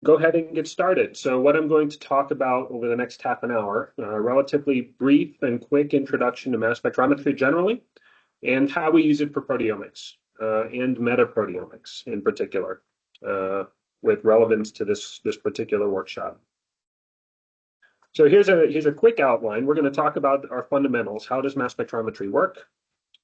go ahead and get started. So what I'm going to talk about over the next half an hour, a relatively brief and quick introduction to mass spectrometry generally, and how we use it for proteomics and metaproteomics in particular, with relevance to this particular workshop. So here's a quick outline. We're going to talk about our fundamentals. How does mass spectrometry work?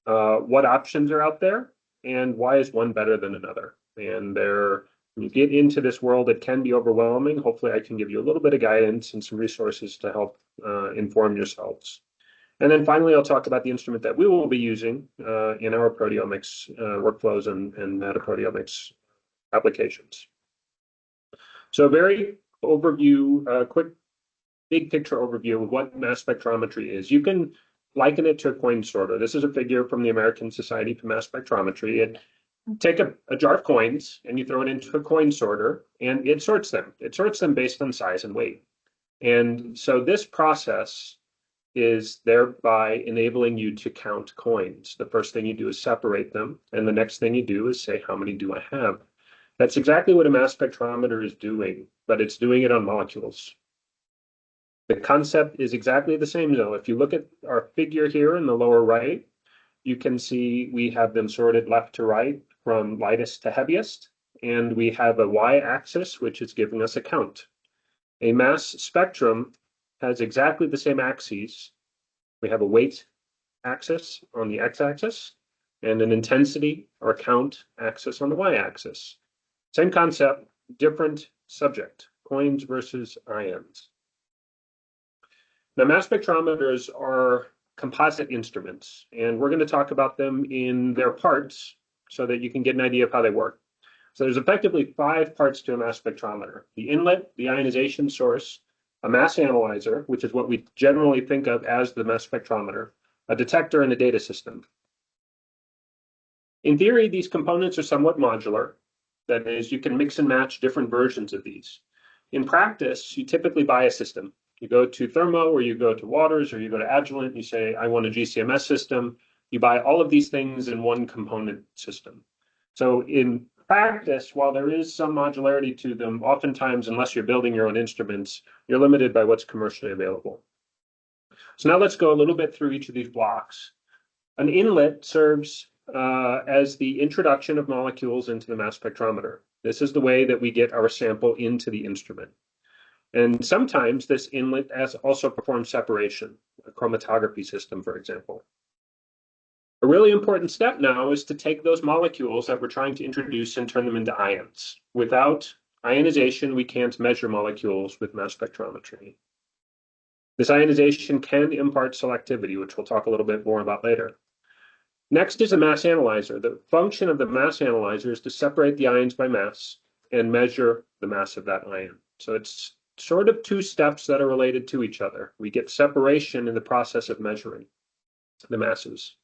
What options are out there? And why is one better than another? And when you get into this world, it can be overwhelming. Hopefully, I can give you a little bit of guidance and some resources to help inform yourselves. And then finally, I'll talk about the instrument that we will be using in our proteomics workflows and metaproteomics applications. So very quick big picture overview of what mass spectrometry is. You can liken it to a coin sorter. This is a figure from the American Society for Mass Spectrometry. And take a jar of coins and you throw it into a coin sorter and it sorts them. It sorts them based on size and weight. And so this process is thereby enabling you to count coins. The first thing you do is separate them. And the next thing you do is say, how many do I have? That's exactly what a mass spectrometer is doing, but it's doing it on molecules. The concept is exactly the same, though. If you look at our figure here in the lower right, you can see we have them sorted left to right from lightest to heaviest, and we have a y-axis, which is giving us a count. A mass spectrum has exactly the same axes. We have a weight axis on the x-axis and an intensity or count axis on the y-axis. Same concept, different subject, coins versus ions. Now, mass spectrometers are composite instruments, and we're going to talk about them in their parts so that you can get an idea of how they work. So there's effectively 5 parts to a mass spectrometer: the inlet, the ionization source, a mass analyzer, which is what we generally think of as the mass spectrometer, a detector, and a data system. In theory, these components are somewhat modular. That is, you can mix and match different versions of these. In practice, you typically buy a system. You go to Thermo, or you go to Waters, or you go to Agilent, you say, I want a GCMS system. You buy all of these things in one component system. So in practice, while there is some modularity to them, oftentimes, unless you're building your own instruments, you're limited by what's commercially available. So now let's go a little bit through each of these blocks. An inlet serves as the introduction of molecules into the mass spectrometer. This is the way that we get our sample into the instrument. And sometimes this inlet also performs separation, a chromatography system, for example. A really important step now is to take those molecules that we're trying to introduce and turn them into ions. Without ionization, we can't measure molecules with mass spectrometry. This ionization can impart selectivity, which we'll talk a little bit more about later. Next is a mass analyzer. The function of the mass analyzer is to separate the ions by mass and measure the mass of that ion. So it's sort of 2 steps that are related to each other. We get separation in the process of measuring the masses.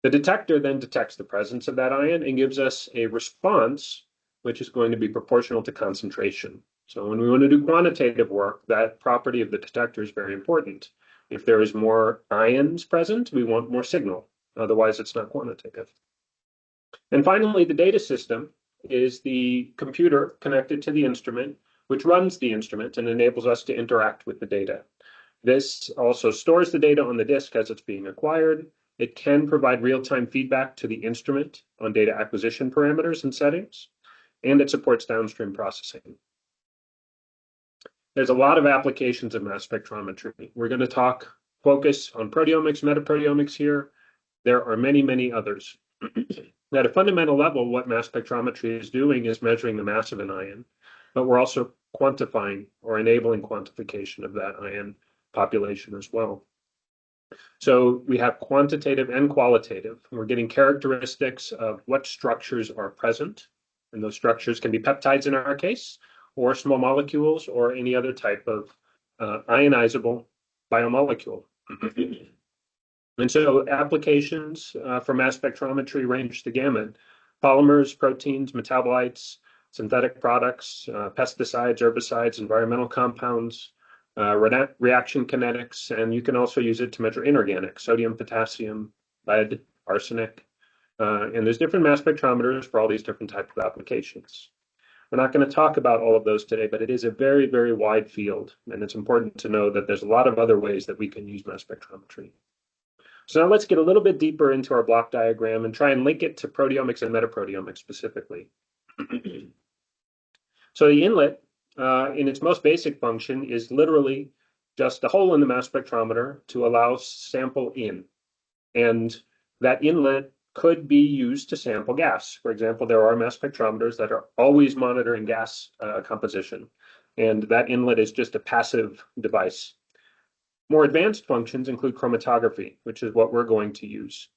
The detector then detects the presence of that ion and gives us a response, which is going to be proportional to concentration. So when we want to do quantitative work, that property of the detector is very important. If there is more ions present, we want more signal. Otherwise, it's not quantitative. And finally, the data system is the computer connected to the instrument, which runs the instrument and enables us to interact with the data. This also stores the data on the disk as it's being acquired. It can provide real-time feedback to the instrument on data acquisition parameters and settings, and it supports downstream processing. There's a lot of applications of mass spectrometry. We're going to focus on proteomics, metaproteomics here. There are many, many others. At a fundamental level, what mass spectrometry is doing is measuring the mass of an ion, but we're also quantifying or enabling quantification of that ion population as well. So we have quantitative and qualitative. We're getting characteristics of what structures are present, and those structures can be peptides in our case, or small molecules, or any other type of ionizable biomolecule. And so applications for mass spectrometry range the gamut: polymers, proteins, metabolites, synthetic products, pesticides, herbicides, environmental compounds, reaction kinetics, and you can also use it to measure inorganics: sodium, potassium, lead, arsenic. And there's different mass spectrometers for all these different types of applications. We're not going to talk about all of those today, but it is a very, very wide field. And it's important to know that there's a lot of other ways that we can use mass spectrometry. So now let's get a little bit deeper into our block diagram and try and link it to proteomics and metaproteomics specifically. So the inlet, in its most basic function, is literally just a hole in the mass spectrometer to allow sample in. And that inlet could be used to sample gas. For example, there are mass spectrometers that are always monitoring gas composition, and that inlet is just a passive device. More advanced functions include chromatography, which is what we're going to use.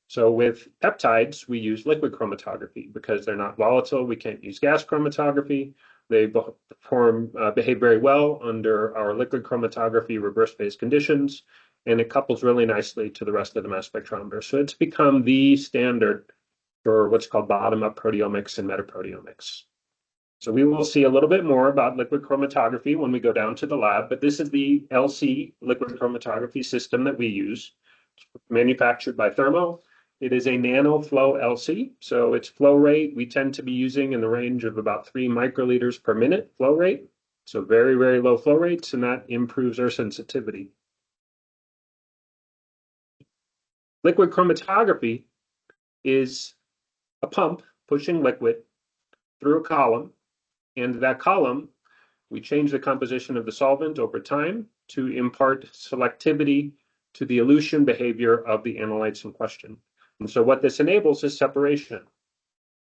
So with peptides, we use liquid chromatography because they're not volatile. We can't use gas chromatography. They behave very well under our liquid chromatography reverse phase conditions, and it couples really nicely to the rest of the mass spectrometer. So it's become the standard for what's called bottom-up proteomics and metaproteomics. So we will see a little bit more about liquid chromatography when we go down to the lab, but this is the LC liquid chromatography system that we use. It's manufactured by Thermo. It is a nanoflow LC, so its flow rate we tend to be using in the range of about 3 microliters per minute flow rate. So very, very low flow rates, and that improves our sensitivity. Liquid chromatography is a pump pushing liquid through a column, and that column, we change the composition of the solvent over time to impart selectivity to the elution behavior of the analytes in question. And so what this enables is separation.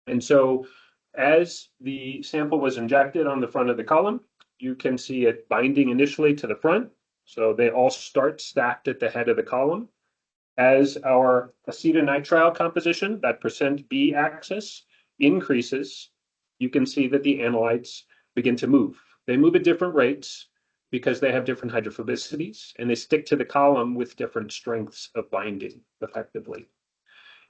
And so as the sample was injected on the front of the column, you can see it binding initially to the front. So they all start stacked at the head of the column. As our acetonitrile composition, that percent B axis, increases, you can see that the analytes begin to move. They move at different rates because they have different hydrophobicities, and they stick to the column with different strengths of binding effectively.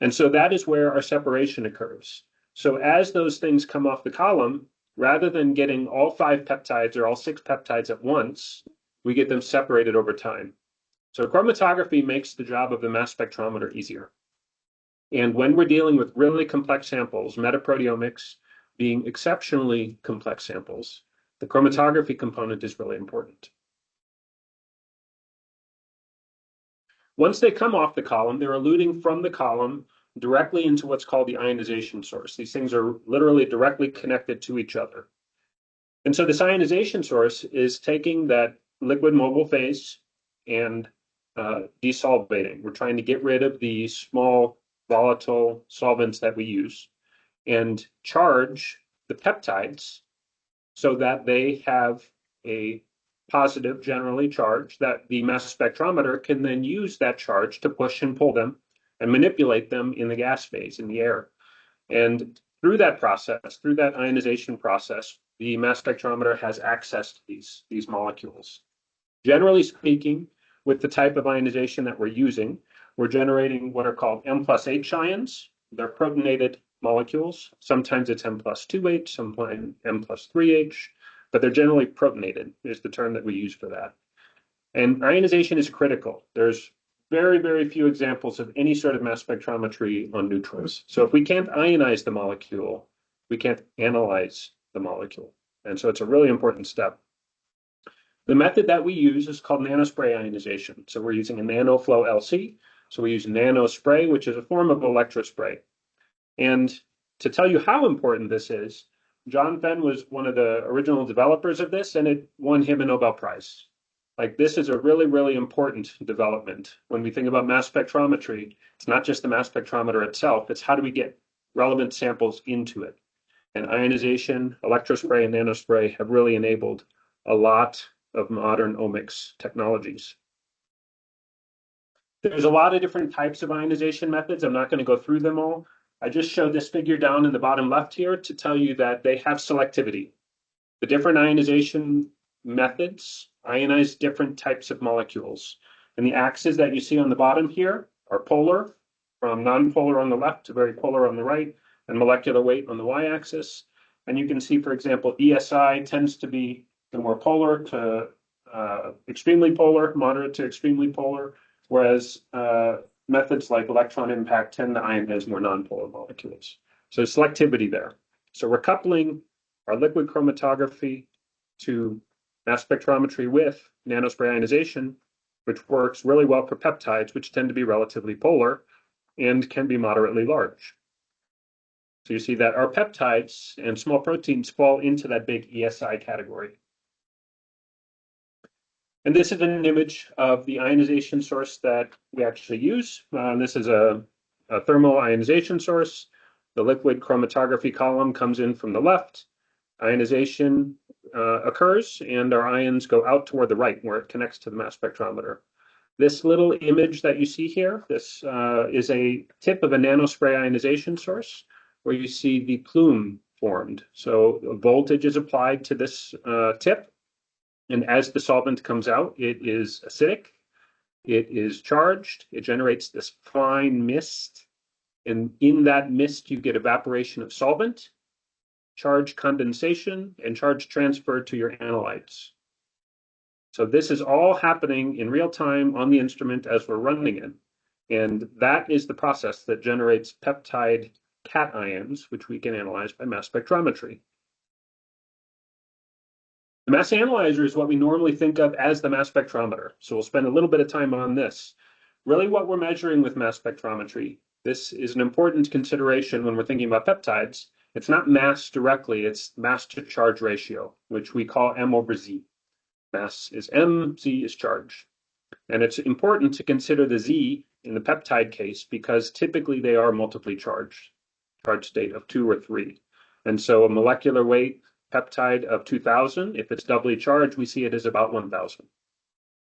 And so that is where our separation occurs. So as those things come off the column, rather than getting all 5 peptides or all 6 peptides at once, we get them separated over time. So chromatography makes the job of the mass spectrometer easier. And when we're dealing with really complex samples, metaproteomics being exceptionally complex samples, the chromatography component is really important. Once they come off the column, they're eluting from the column directly into what's called the ionization source. These things are literally directly connected to each other. And so this ionization source is taking that liquid mobile phase and desolvating. We're trying to get rid of the small volatile solvents that we use and charge the peptides so that they have a positive generally charge that the mass spectrometer can then use that charge to push and pull them and manipulate them in the gas phase, in the air. And through that process, through that ionization process, the mass spectrometer has access to these molecules. Generally speaking, with the type of ionization that we're using, we're generating what are called M+H ions. They're protonated molecules. Sometimes it's M+2H, sometimes M+3H, but they're generally protonated is the term that we use for that. And ionization is critical. There's very, very few examples of any sort of mass spectrometry on neutrals. So if we can't ionize the molecule, we can't analyze the molecule. And so it's a really important step. The method that we use is called nanospray ionization. So we're using a nanoflow LC. So we use nanospray, which is a form of electrospray. And to tell you how important this is, John Fenn was one of the original developers of this, and it won him a Nobel Prize. Like, this is a really, really important development. When we think about mass spectrometry, it's not just the mass spectrometer itself, it's how do we get relevant samples into it. And ionization, electrospray, and nanospray have really enabled a lot of modern omics technologies. There's a lot of different types of ionization methods. I'm not going to go through them all. I just showed this figure down in the bottom left here to tell you that they have selectivity. The different ionization methods ionize different types of molecules. And the axes that you see on the bottom here are polar, from nonpolar on the left to very polar on the right, and molecular weight on the y-axis. And you can see, for example, ESI tends to be the more polar to extremely polar, moderate to extremely polar, whereas methods like electron impact tend to ionize more nonpolar molecules. So selectivity there. So we're coupling our liquid chromatography to mass spectrometry with nanospray ionization, which works really well for peptides, which tend to be relatively polar and can be moderately large. So you see that our peptides and small proteins fall into that big ESI category. And this is an image of the ionization source that we actually use. This is a thermal ionization source. The liquid chromatography column comes in from the left. Ionization occurs, and our ions go out toward the right, where it connects to the mass spectrometer. This little image that you see here, this is a tip of a nanospray ionization source, where you see the plume formed. So voltage is applied to this tip, and as the solvent comes out, it is acidic, it is charged, it generates this fine mist, and in that mist you get evaporation of solvent, charge condensation, and charge transfer to your analytes. So this is all happening in real time on the instrument as we're running it. And that is the process that generates peptide cations, which we can analyze by mass spectrometry. The mass analyzer is what we normally think of as the mass spectrometer. So we'll spend a little bit of time on this. Really what we're measuring with mass spectrometry, this is an important consideration when we're thinking about peptides. It's not mass directly, it's mass to charge ratio, which we call M over Z. Mass is M, Z is charge. And it's important to consider the Z in the peptide case because typically they are multiply charged, charge state of 2 or 3. And so a molecular weight peptide of 2000, if it's doubly charged, we see it as about 1000.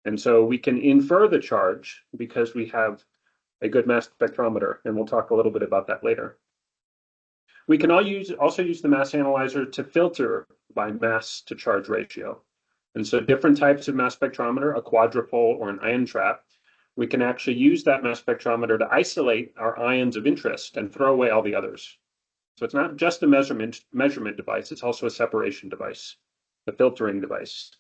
And so we can infer the charge because we have a good mass spectrometer, and we'll talk a little bit about that later. We can also use the mass analyzer to filter by mass to charge ratio. And so different types of mass spectrometer, a quadrupole or an ion trap, we can actually use that mass spectrometer to isolate our ions of interest and throw away all the others. So it's not just a measurement device, it's also a separation device, a filtering device.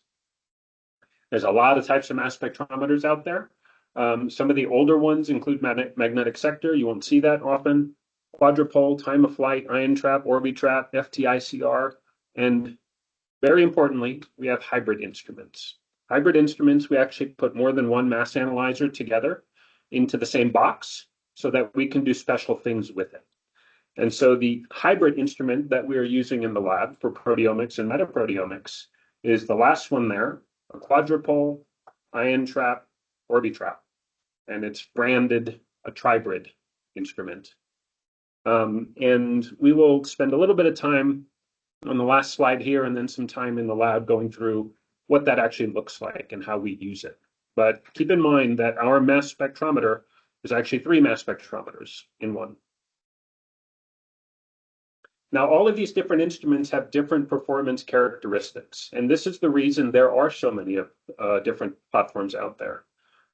There's a lot of types of mass spectrometers out there. Some of the older ones include magnetic sector. You won't see that often. Quadrupole, time of flight, ion trap, Orbitrap, FTICR, and very importantly, we have hybrid instruments. Hybrid instruments, we actually put more than one mass analyzer together into the same box so that we can do special things with it. And so the hybrid instrument that we are using in the lab for proteomics and metaproteomics is the last one there, a quadrupole, ion trap, Orbitrap. And it's branded a tribrid instrument. And we will spend a little bit of time on the last slide here and then some time in the lab going through what that actually looks like and how we use it. But keep in mind that our mass spectrometer is actually 3 mass spectrometers in one. Now, all of these different instruments have different performance characteristics, and this is the reason there are so many different platforms out there.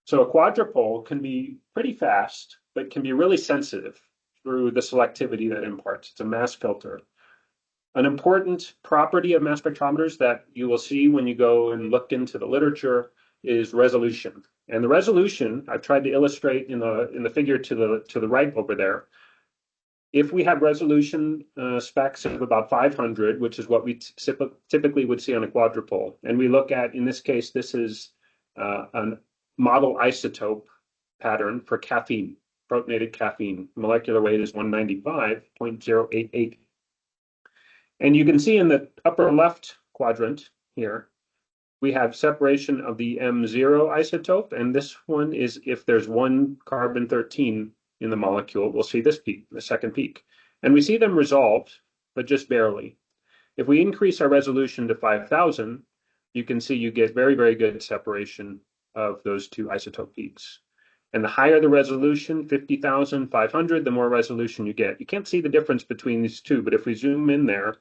So a quadrupole can be pretty fast, but can be really sensitive through the selectivity that it imparts. It's a mass filter. An important property of mass spectrometers that you will see when you go and look into the literature is resolution. And the resolution, I've tried to illustrate in the figure to the right over there. If we have resolution specs of about 500, which is what we typically would see on a quadrupole, and we look at, in this case, this is a model isotope pattern for caffeine, protonated caffeine. Molecular weight is 195.088. And you can see in the upper left quadrant here, we have separation of the M0 isotope, and this one is if there's one carbon-13 in the molecule, we'll see this peak, the second peak. And we see them resolved, but just barely. If we increase our resolution to 5,000, you can see you get very, very good separation of those two isotope peaks. And the higher the resolution, 50,000, 500, the more resolution you get. You can't see the difference between these two, but if we zoom in there,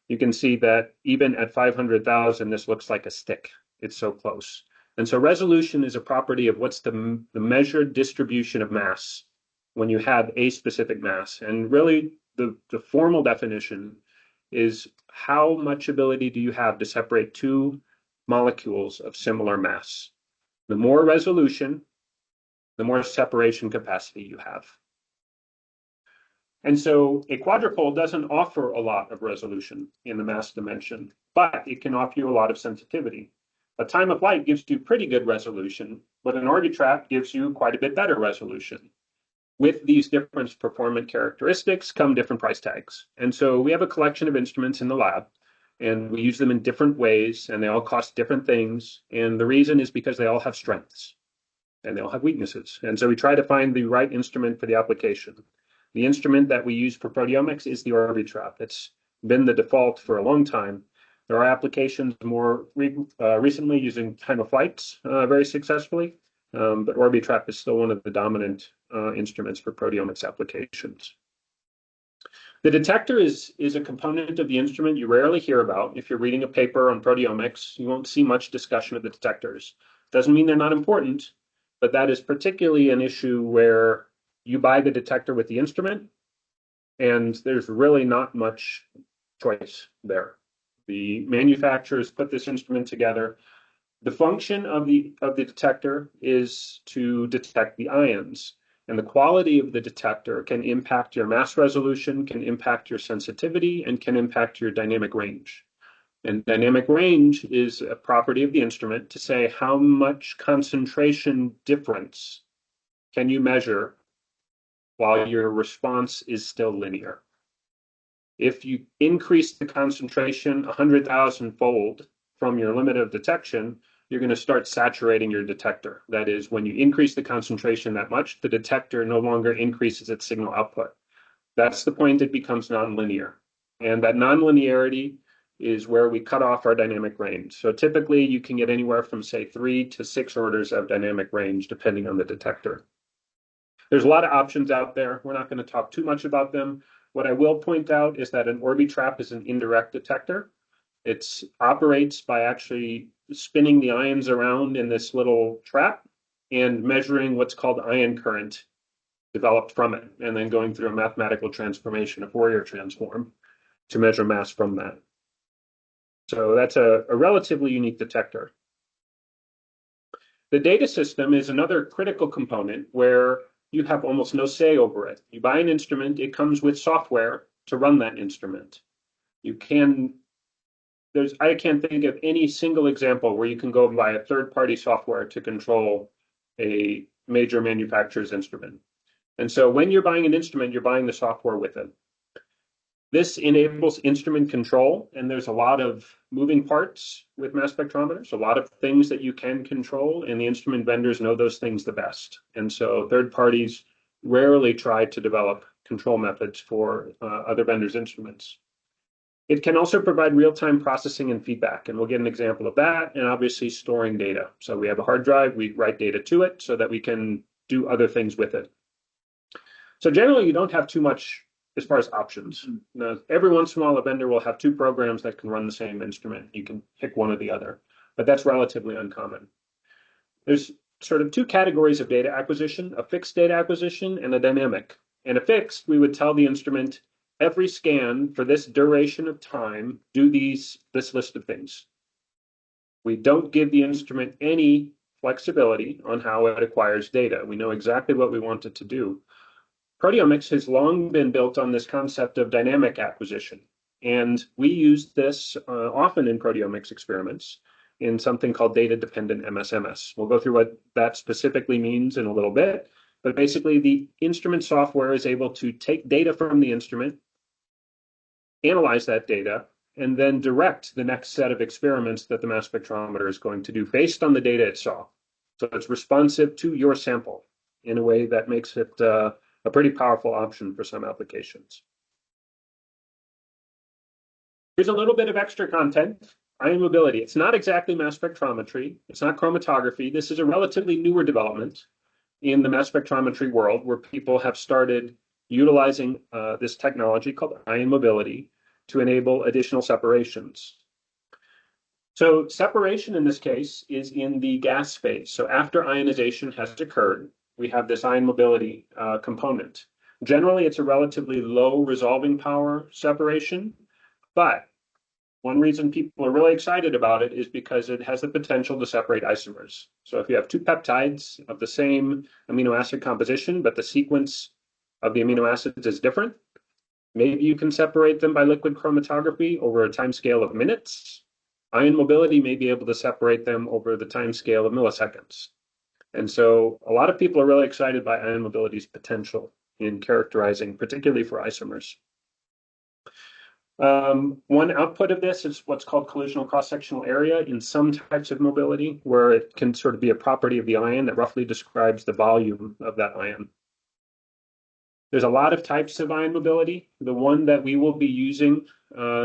you can see that even at 500,000, this looks like a stick. It's so close. And so resolution is a property of what's the measured distribution of mass when you have a specific mass. And really, the formal definition is how much ability do you have to separate two molecules of similar mass. The more resolution, the more separation capacity you have. And so a quadrupole doesn't offer a lot of resolution in the mass dimension, but it can offer you a lot of sensitivity. A time of flight gives you pretty good resolution, but an Orbitrap gives you quite a bit better resolution. With these different performance characteristics come different price tags. And so we have a collection of instruments in the lab, and we use them in different ways, and they all cost different things. And the reason is because they all have strengths and they all have weaknesses. And so we try to find the right instrument for the application. The instrument that we use for proteomics is the Orbitrap. It's been the default for a long time. There are applications more recently using time of flights very successfully, but Orbitrap is still one of the dominant instruments for proteomics applications. The detector is a component of the instrument you rarely hear about. If you're reading a paper on proteomics, you won't see much discussion of the detectors. Doesn't mean they're not important, but that is particularly an issue where you buy the detector with the instrument, and there's really not much choice there. The manufacturers put this instrument together. The function of the detector is to detect the ions. And the quality of the detector can impact your mass resolution, can impact your sensitivity, and can impact your dynamic range. And dynamic range is a property of the instrument to say how much concentration difference can you measure while your response is still linear. If you increase the concentration 100,000 fold from your limit of detection, you're going to start saturating your detector. That is, when you increase the concentration that much, the detector no longer increases its signal output. That's the point it becomes nonlinear. And that nonlinearity is where we cut off our dynamic range. So typically you can get anywhere from, say, 3 to 6 orders of dynamic range, depending on the detector. There's a lot of options out there. We're not going to talk too much about them. What I will point out is that an Orbitrap is an indirect detector. It operates by actually spinning the ions around in this little trap and measuring what's called ion current developed from it, and then going through a mathematical transformation, a Fourier transform, to measure mass from that. So that's a relatively unique detector. The data system is another critical component where you have almost no say over it. You buy an instrument, it comes with software to run that instrument. I can't think of any single example where you can go buy a third-party software to control a major manufacturer's instrument. And so when you're buying an instrument, you're buying the software with it. This enables instrument control, and there's a lot of moving parts with mass spectrometers, a lot of things that you can control, and the instrument vendors know those things the best. And so third parties rarely try to develop control methods for other vendors' instruments. It can also provide real-time processing and feedback, and we'll get an example of that, and obviously storing data. So we have a hard drive, we write data to it so that we can do other things with it. So generally, you don't have too much as far as options. Now, every once in a while, a vendor will have 2 programs that can run the same instrument. You can pick one or the other, but that's relatively uncommon. There's sort of 2 categories of data acquisition, a fixed data acquisition and a dynamic. And a fixed, we would tell the instrument, every scan for this duration of time, do this list of things. We don't give the instrument any flexibility on how it acquires data. We know exactly what we want it to do. Proteomics has long been built on this concept of dynamic acquisition. And we use this often in proteomics experiments in something called data-dependent MSMS. We'll go through what that specifically means in a little bit. But basically, the instrument software is able to take data from the instrument, analyze that data, and then direct the next set of experiments that the mass spectrometer is going to do based on the data it saw. So it's responsive to your sample in a way that makes it a pretty powerful option for some applications. Here's a little bit of extra content. Ion mobility. It's not exactly mass spectrometry. It's not chromatography. This is a relatively newer development in the mass spectrometry world where people have started utilizing this technology called ion mobility to enable additional separations. So separation in this case is in the gas phase. So after ionization has occurred, we have this ion mobility component. Generally, it's a relatively low resolving power separation, but one reason people are really excited about it is because it has the potential to separate isomers. So if you have 2 peptides of the same amino acid composition, but the sequence of the amino acids is different, Maybe you can separate them by liquid chromatography over a time scale of minutes. Ion mobility may be able to separate them over the time scale of milliseconds. And so a lot of people are really excited by ion mobility's potential in characterizing, particularly for isomers. One output of this is what's called collisional cross-sectional area in some types of mobility, where it can sort of be a property of the ion that roughly describes the volume of that ion. There's a lot of types of ion mobility. The one that we will be using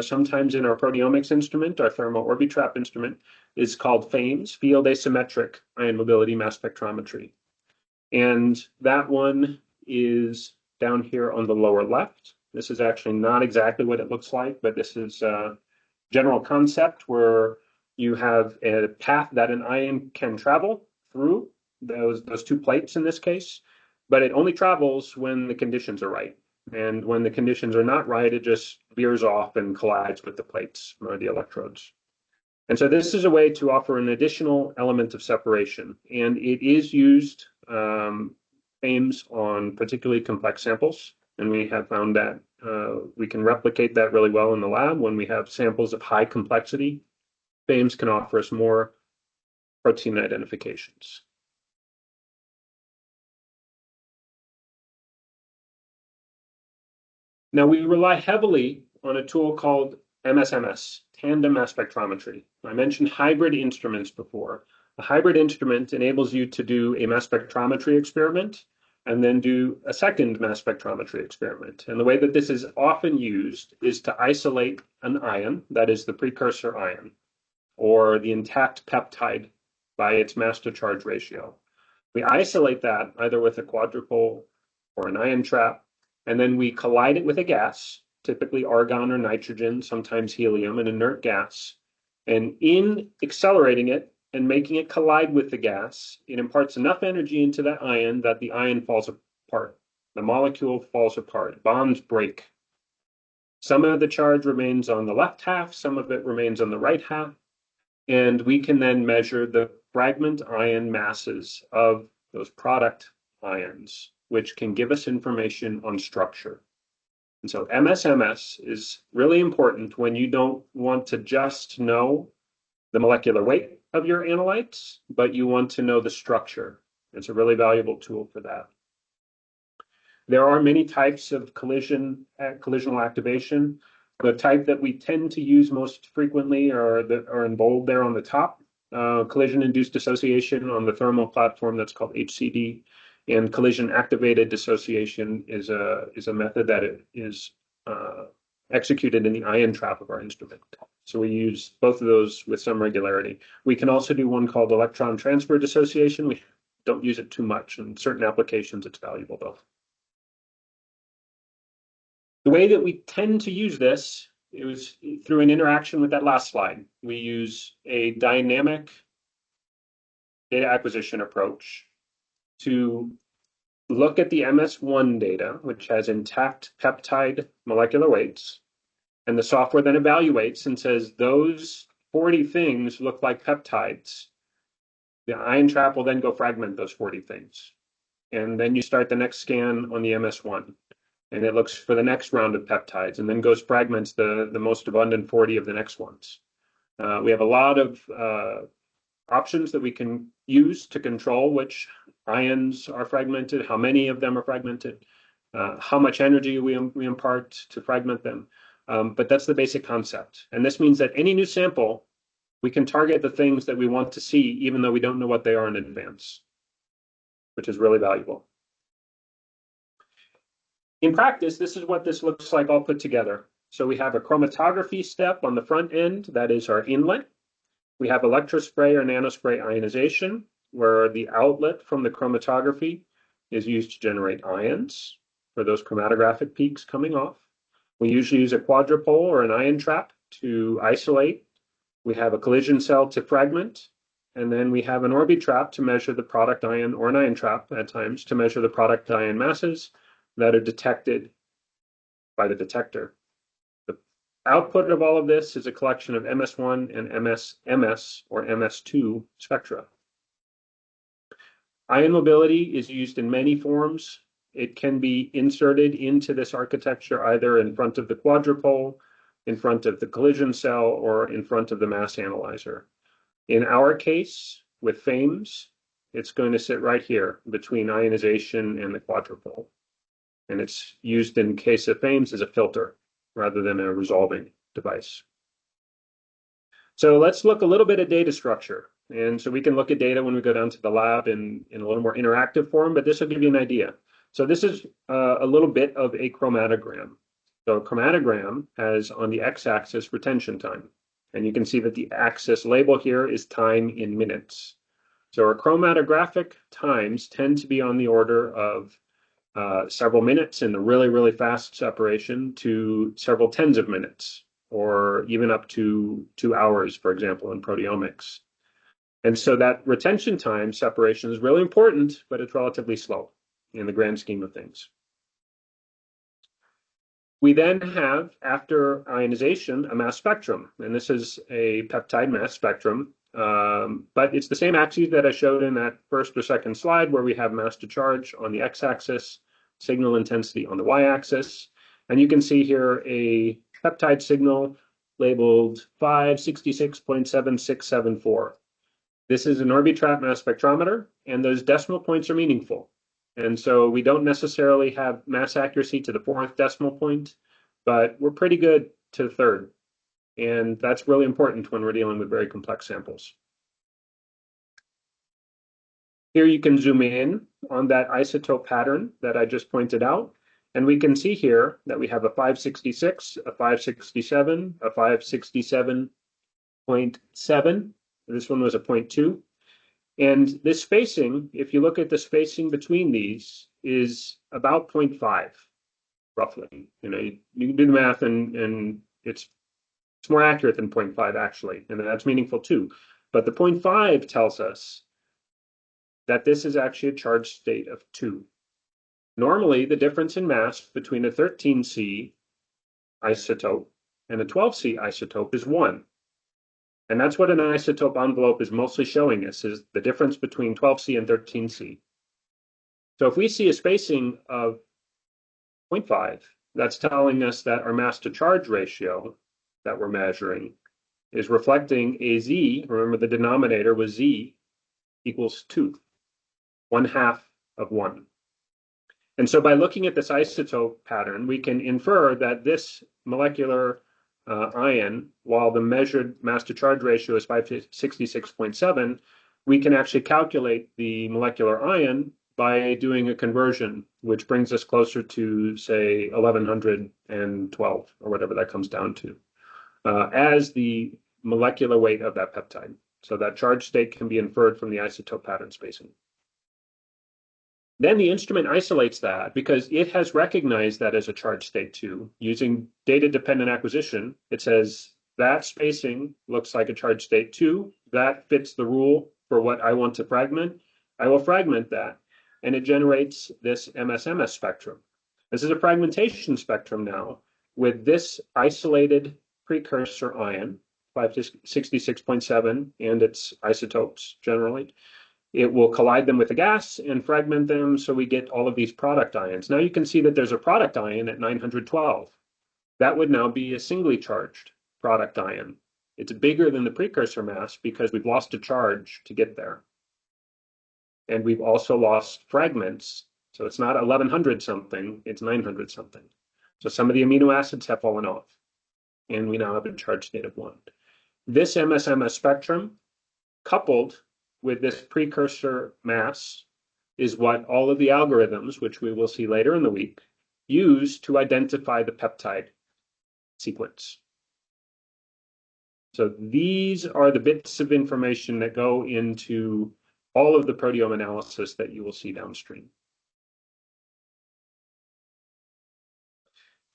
sometimes in our proteomics instrument, our thermal Orbitrap instrument, is called FAMES, Field Asymmetric Ion Mobility Mass Spectrometry. And that one is down here on the lower left. This is actually not exactly what it looks like, but this is a general concept where you have a path that an ion can travel through, those two plates in this case, but it only travels when the conditions are right. And when the conditions are not right, it just veers off and collides with the plates or the electrodes. And so this is a way to offer an additional element of separation. And it is used aims on particularly complex samples. And we have found that we can replicate that really well in the lab when we have samples of high complexity. FAMES can offer us more protein identifications. Now, we rely heavily on a tool called MSMS, tandem mass spectrometry. I mentioned hybrid instruments before. A hybrid instrument enables you to do a mass spectrometry experiment and then do a second mass spectrometry experiment. And the way that this is often used is to isolate an ion, that is the precursor ion, or the intact peptide by its mass to charge ratio. We isolate that either with a quadrupole or an ion trap, and then we collide it with a gas, typically argon or nitrogen, sometimes helium, an inert gas. And in accelerating it and making it collide with the gas, it imparts enough energy into that ion that the ion falls apart. The molecule falls apart, bonds break. Some of the charge remains on the left half, some of it remains on the right half, and we can then measure the fragment ion masses of those product ions, which can give us information on structure. And so MSMS is really important when you don't want to just know the molecular weight of your analytes, but you want to know the structure. It's a really valuable tool for that. There are many types of collisional activation. The type that we tend to use most frequently are that are in bold there on the top. Collision-induced dissociation on the thermal platform that's called HCD, and collision-activated dissociation is a method that is executed in the ion trap of our instrument. So we use both of those with some regularity. We can also do one called electron transfer dissociation. We don't use it too much. In certain applications, it's valuable though. The way that we tend to use this is through an interaction with that last slide. We use a dynamic data acquisition approach to look at the MS1 data, which has intact peptide molecular weights, and the software then evaluates and says those 40 things look like peptides. The ion trap will then go fragment those 40 things. And then you start the next scan on the MS1. And it looks for the next round of peptides and then goes fragments the most abundant 40 of the next ones. We have a lot of options that we can use to control which ions are fragmented, how many of them are fragmented, how much energy we impart to fragment them. But that's the basic concept. And this means that any new sample, we can target the things that we want to see, even though we don't know what they are in advance, which is really valuable. In practice, this is what this looks like all put together. So we have a chromatography step on the front end, that is our inlet. We have electrospray or nanospray ionization, where the outlet from the chromatography is used to generate ions for those chromatographic peaks coming off. We usually use a quadrupole or an ion trap to isolate. We have a collision cell to fragment, and then we have an Orbitrap to measure the product ion, or an ion trap at times, to measure the product ion masses that are detected by the detector. The output of all of this is a collection of MS1 and MS or MS2 spectra. Ion mobility is used in many forms it can be inserted into this architecture either in front of the quadrupole, in front of the collision cell, or in front of the mass analyzer. In our case, with FAMES, it's going to sit right here between ionization and the quadrupole. And it's used in case of FAMES as a filter rather than a resolving device. So let's look a little bit at data structure. And so we can look at data when we go down to the lab in a little more interactive form, but this will give you an idea. So this is a little bit of a chromatogram. So a chromatogram has on the x-axis retention time. And you can see that the axis label here is time in minutes. So our chromatographic times tend to be on the order of several minutes in the really, really fast separation to several tens of minutes, or even up to 2 hours, for example, in proteomics. And so that retention time separation is really important, but it's relatively slow in the grand scheme of things. We then have, after ionization, a mass spectrum. And this is a peptide mass spectrum, but it's the same axes that I showed in that first or second slide, where we have mass to charge on the x-axis, signal intensity on the y-axis. And you can see here a peptide signal labeled 566.7674. This is an Orbitrap mass spectrometer, and those decimal points are meaningful. And so we don't necessarily have mass accuracy to the 4th decimal point, but we're pretty good to the 3rd. And that's really important when we're dealing with very complex samples. Here you can zoom in on that isotope pattern that I just pointed out. And we can see here that we have a 566, a 567, a 567.7. This one was a 0.2. And this spacing, if you look at the spacing between these, is about 0.5, roughly. You know, you can do the math, and it's more accurate than 0.5, actually, and that's meaningful too. But the 0.5 tells us that this is actually a charged state of 2. Normally, the difference in mass between a 13C isotope and a 12C isotope is 1. And that's what an isotope envelope is mostly showing us, is the difference between 12C and 13C. So if we see a spacing of 0.5, that's telling us that our mass to charge ratio that we're measuring is reflecting a Z. Remember, the denominator was Z equals 2, 1/2 of 1. And so by looking at this isotope pattern, we can infer that this molecular ion, while the measured mass to charge ratio is 566.7, we can actually calculate the molecular ion by doing a conversion, which brings us closer to, say, 1112, or whatever that comes down to, as the molecular weight of that peptide. So that charge state can be inferred from the isotope pattern spacing. Then the instrument isolates that because it has recognized that as a charge state too. Using data-dependent acquisition, it says that spacing looks like a charge state 2. That fits the rule for what I want to fragment. I will fragment that, and it generates this MS-MS spectrum. This is a fragmentation spectrum now with this isolated precursor ion, 566.7, and its isotopes generally. It will collide them with a gas and fragment them, so we get all of these product ions. Now you can see that there's a product ion at 912. That would now be a singly charged product ion. It's bigger than the precursor mass because we've lost a charge to get there. And we've also lost fragments. So it's not 1100 something, it's 900 something. So some of the amino acids have fallen off. And we now have a charge state of 1. This MS-MS spectrum, coupled with this precursor mass, is what all of the algorithms, which we will see later in the week, use to identify the peptide sequence. So these are the bits of information that go into all of the proteome analysis that you will see downstream.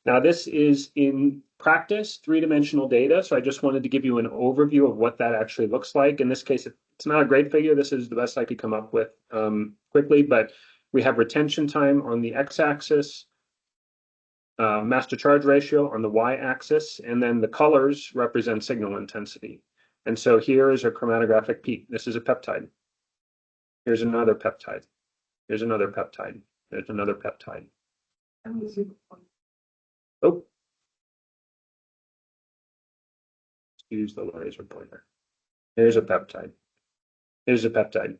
Now, this is in practice, 3-dimensional data. So I just wanted to give you an overview of what that actually looks like. In this case, it's not a great figure. This is the best I could come up with quickly, but we have retention time on the x-axis, mass to charge ratio on the y-axis, and then the colors represent signal intensity. And so here is a chromatographic peak. This is a peptide. Here's another peptide. Here's another peptide. There's another peptide. Oh, use the laser pointer. Here's a peptide. Here's a peptide.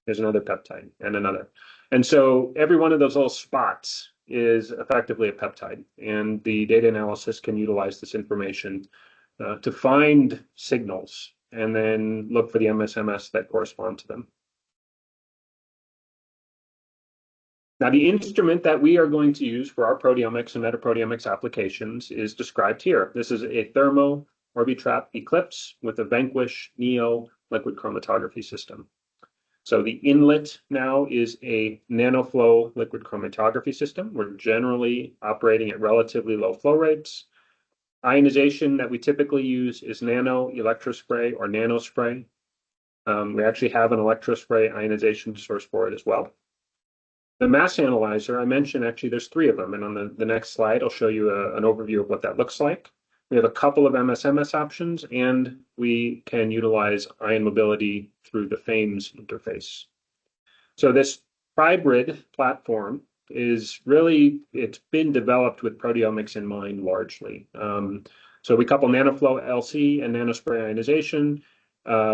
Here's another peptide and another. And so every one of those little spots is effectively a peptide. And the data analysis can utilize this information to find signals and then look for the MSMS that correspond to them. Now, the instrument that we are going to use for our proteomics and metaproteomics applications is described here. This is a thermo Orbitrap Eclipse with a Vanquish Neo liquid chromatography system. So the inlet now is a nanoflow liquid chromatography system. We're generally operating at relatively low flow rates. Ionization that we typically use is nano electrospray or nanospray. We actually have an electrospray ionization source for it as well. The mass analyzer, I mentioned actually there's 3 of them, and on the next slide, I'll show you an overview of what that looks like. We have a couple of MSMS options, and we can utilize ion mobility through the FAMES interface. So this Tribrid platform is really, it's been developed with proteomics in mind largely. So we couple nanoflow LC and nanospray ionization.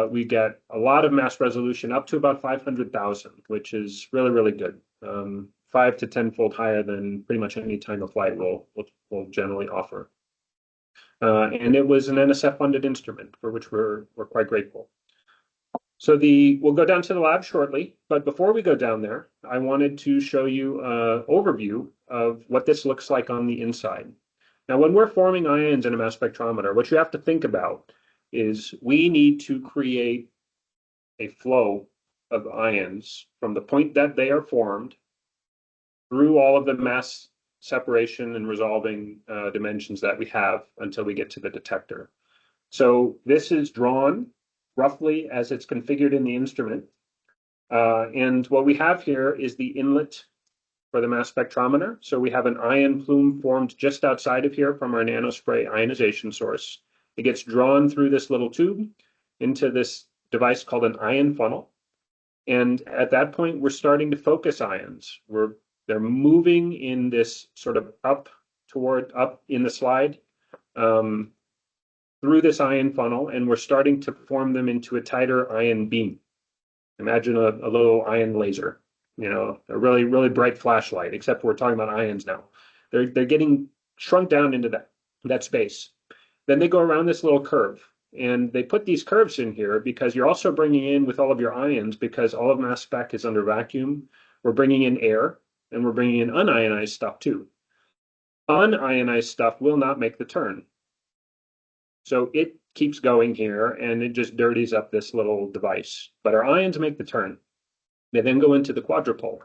We get a lot of mass resolution up to about 500,000, which is really, really good. 5 to 10-fold higher than pretty much any time of flight will generally offer. And it was an NSF-funded instrument for which we're quite grateful. So we'll go down to the lab shortly, but before we go down there, I wanted to show you an overview of what this looks like on the inside. Now, when we're forming ions in a mass spectrometer, what you have to think about is we need to create a flow of ions from the point that they are formed through all of the mass separation and resolving dimensions that we have until we get to the detector. So this is drawn roughly as it's configured in the instrument. And what we have here is the inlet for the mass spectrometer. So we have an ion plume formed just outside of here from our nanospray ionization source. It gets drawn through this little tube into this device called an ion funnel. And at that point, we're starting to focus ions. They're moving in this sort of up in the slide through this ion funnel, and we're starting to form them into a tighter ion beam. Imagine a little ion laser, a really, really bright flashlight, except we're talking about ions now. They're getting shrunk down into that space. Then they go around this little curve, and they put these curves in here because you're also bringing in with all of your ions, because all of mass spec is under vacuum, we're bringing in air, and we're bringing in unionized stuff too. Unionized stuff will not make the turn. So it keeps going here, and it just dirties up this little device. But our ions make the turn. They then go into the quadrupole.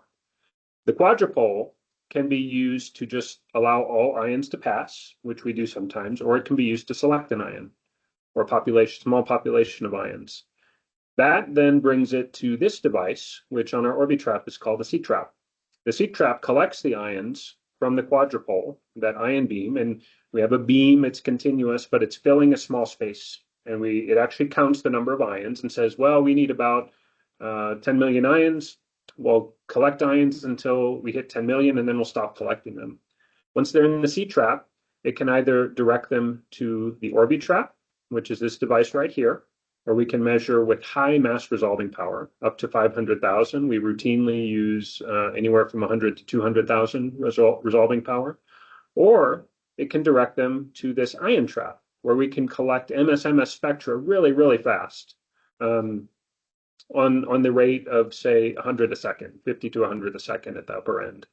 The quadrupole can be used to just allow all ions to pass, which we do sometimes, or it can be used to select an ion or a small population of ions. That then brings it to this device, which on our Orbitrap is called a C-trap. The C-trap collects the ions from the quadrupole, that ion beam, and we have a beam, it's continuous, but it's filling a small space. And it actually counts the number of ions and says, well, we need about 10 million ions. We'll collect ions until we hit 10 million, and then we'll stop collecting them. Once they're in the C-trap, it can either direct them to the Orbitrap, which is this device right here, or we can measure with high mass resolving power, up to 500,000. We routinely use anywhere from 100 to 200,000 resolving power. Or it can direct them to this ion trap, where we can collect MSMS spectra really, really fast on the rate of, say, 100 a second, 50 to 100 a second at the upper end.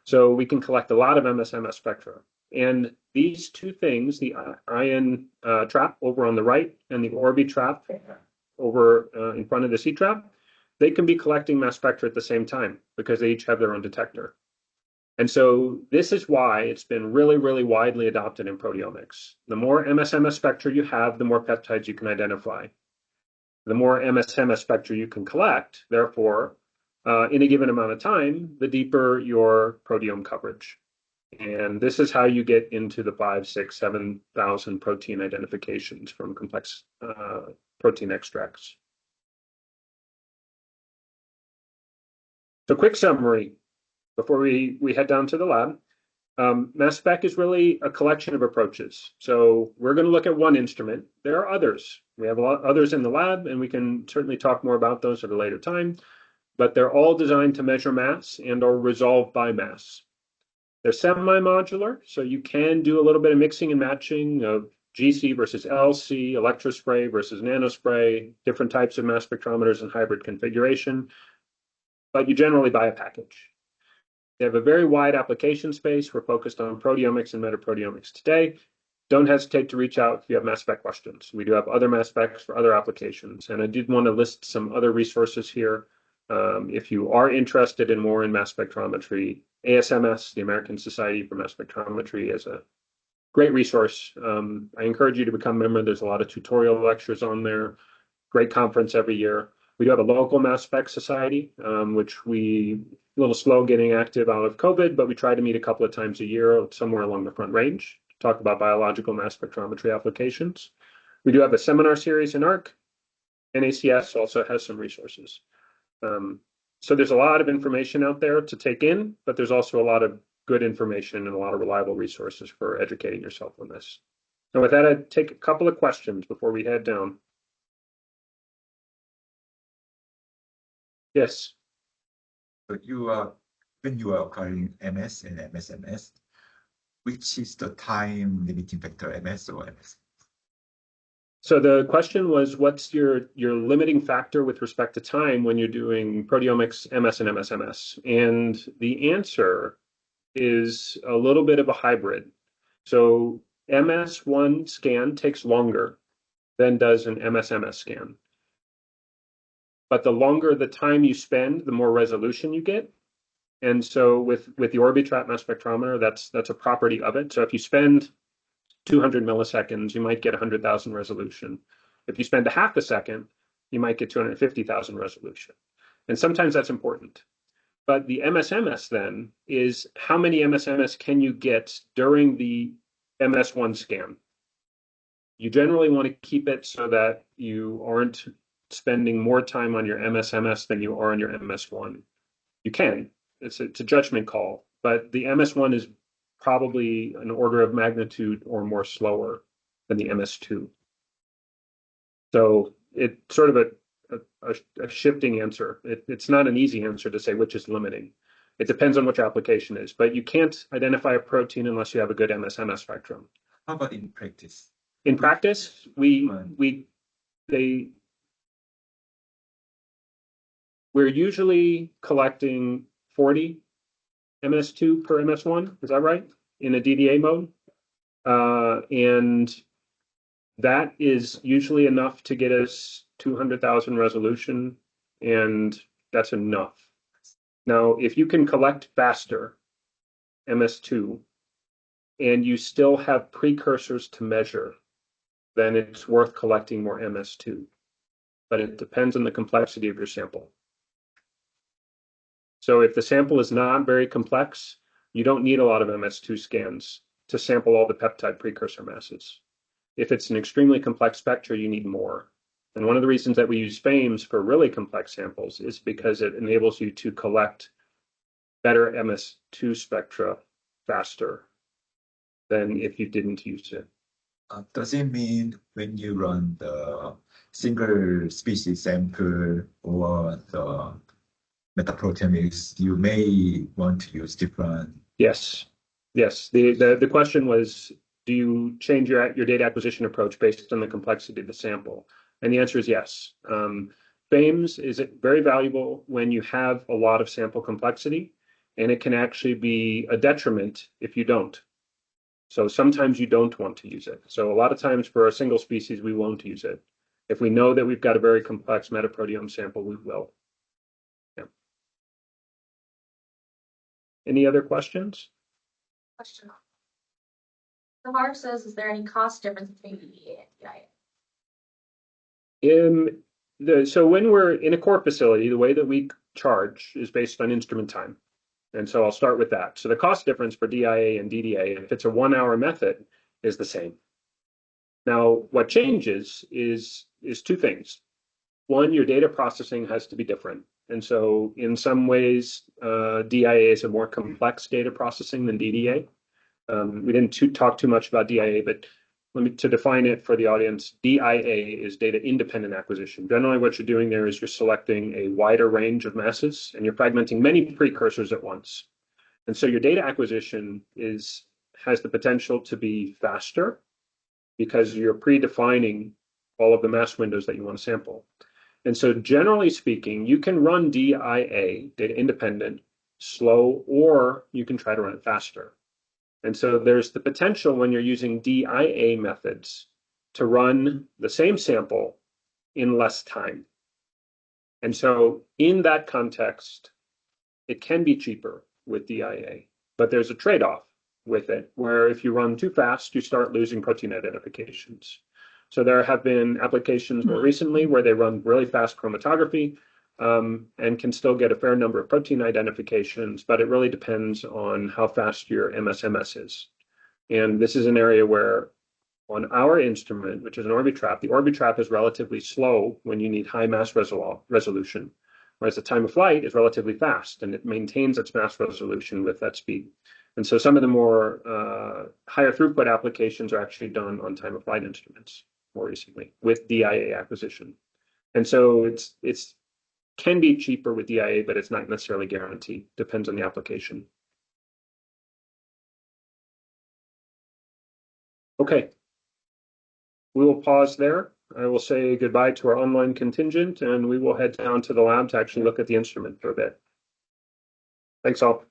So we can collect a lot of MSMS spectra. And these two things, the ion trap over on the right and the Orbitrap over in front of the C-trap, they can be collecting mass spectra at the same time because they each have their own detector. And so this is why it's been really, really widely adopted in proteomics. The more MSMS spectra you have, the more peptides you can identify. The more MSMS spectra you can collect, therefore, in a given amount of time, the deeper your proteome coverage. And this is how you get into the 5, 6, 7,000 protein identifications from complex protein extracts. So quick summary. before we head down to the lab. Mass spec is really a collection of approaches. So we're going to look at one instrument. There are others. We have a lot others in the lab, and we can certainly talk more about those at a later time. But they're all designed to measure mass and are resolved by mass. They're semi-modular, so you can do a little bit of mixing and matching of GC versus LC, electrospray versus nanospray, different types of mass spectrometers and hybrid configuration, but you generally buy a package. They have a very wide application space. We're focused on proteomics and metaproteomics today. Don't hesitate to reach out if you have mass spec questions. We do have other mass specs for other applications, and I did want to list some other resources here. If you are interested in more in mass spectrometry, ASMS, the American Society for Mass Spectrometry, is a great resource. I encourage you to become a member. There's a lot of tutorial lectures on there. Great conference every year. We do have a local mass spec society, which a little slow getting active out of COVID, but we try to meet a couple of times a year somewhere along the Front Range to talk about biological mass spectrometry applications. We do have a seminar series in ARC. NACS also has some resources. So there's a lot of information out there to take in, but there's also a lot of good information and a lot of reliable resources for educating yourself on this. And with that, I'd take a couple of questions before we head down. Yes. But when you are acquiring MS and MSMS, which is the time limiting factor, MS or MS? So the question was, what's your limiting factor with respect to time when you're doing proteomics, MS, and MSMS? And the answer is a little bit of a hybrid. So MS1 scan takes longer than does an MSMS scan. But the longer the time you spend, the more resolution you get. And so with the Orbitrap mass spectrometer, that's a property of it. So if you spend 200 milliseconds, you might get 100,000 resolution. If you spend a half a second, you might get 250,000 resolution. And sometimes that's important. But the MSMS then is how many MSMS can you get during the MS1 scan? You generally want to keep it so that you aren't spending more time on your MSMS than you are on your MS1. You can. It's a judgment call, but the MS1 is probably an order of magnitude or more slower than the MS2. So it's sort of a shifting answer. It's not an easy answer to say which is limiting. It depends on which application is, but you can't identify a protein unless you have a good MS-MS spectrum. How about in practice? In practice, we're usually collecting 40 MS2 per MS1, is that right? In a DDA mode. And that is usually enough to get us 200,000 resolution, and that's enough. Now, if you can collect faster MS2 and you still have precursors to measure, then it's worth collecting more MS2. But it depends on the complexity of your sample. So if the sample is not very complex, you don't need a lot of MS2 scans to sample all the peptide precursor masses. If it's an extremely complex spectra, you need more. And one of the reasons that we use FAMES for really complex samples is because it enables you to collect better MS2 spectra faster than if you didn't use it. Does it mean when you run the single species sample or the metaproteomics, you may want to use different? Yes. The question was, do you change your data acquisition approach based on the complexity of the sample? And the answer is yes. FAMES is very valuable when you have a lot of sample complexity, and it can actually be a detriment if you don't. So sometimes you don't want to use it. So a lot of times for a single species, we won't use it. If we know that we've got a very complex metaproteome sample, we will. Yeah. Any other questions? Question. The Harv says, is there any cost difference between EDA and DIA? So when we're in a core facility, the way that we charge is based on instrument time. And so I'll start with that. So the cost difference for DIA and DDA, if it's a 1 hour method, is the same. Now, what changes is two things. One, your data processing has to be different. And so in some ways, DIA is a more complex data processing than DDA. We didn't talk too much about DIA, but to define it for the audience, DIA is data independent acquisition. Generally, what you're doing there is you're selecting a wider range of masses and you're fragmenting many precursors at once. And so your data acquisition has the potential to be faster because you're predefining all of the mass windows that you want to sample. And so generally speaking, you can run DIA, data independent, slow, or you can try to run it faster. And so there's the potential when you're using DIA methods to run the same sample in less time. And so in that context, it can be cheaper with DIA, but there's a trade-off with it, where if you run too fast, you start losing protein identifications. So there have been applications more recently where they run really fast chromatography and can still get a fair number of protein identifications, but it really depends on how fast your MSMS is. And this is an area where on our instrument, which is an Orbitrap, the Orbitrap is relatively slow when you need high mass resolution, whereas the time of flight is relatively fast and it maintains its mass resolution with that speed. And so some of the more higher throughput applications are actually done on time of flight instruments more recently with DIA acquisition. And so it's can be cheaper with DIA, but it's not necessarily guaranteed. Depends on the application. Okay. We will pause there. I will say goodbye to our online contingent, and we will head down to the lab to actually look at the instrument for a bit. Thanks all.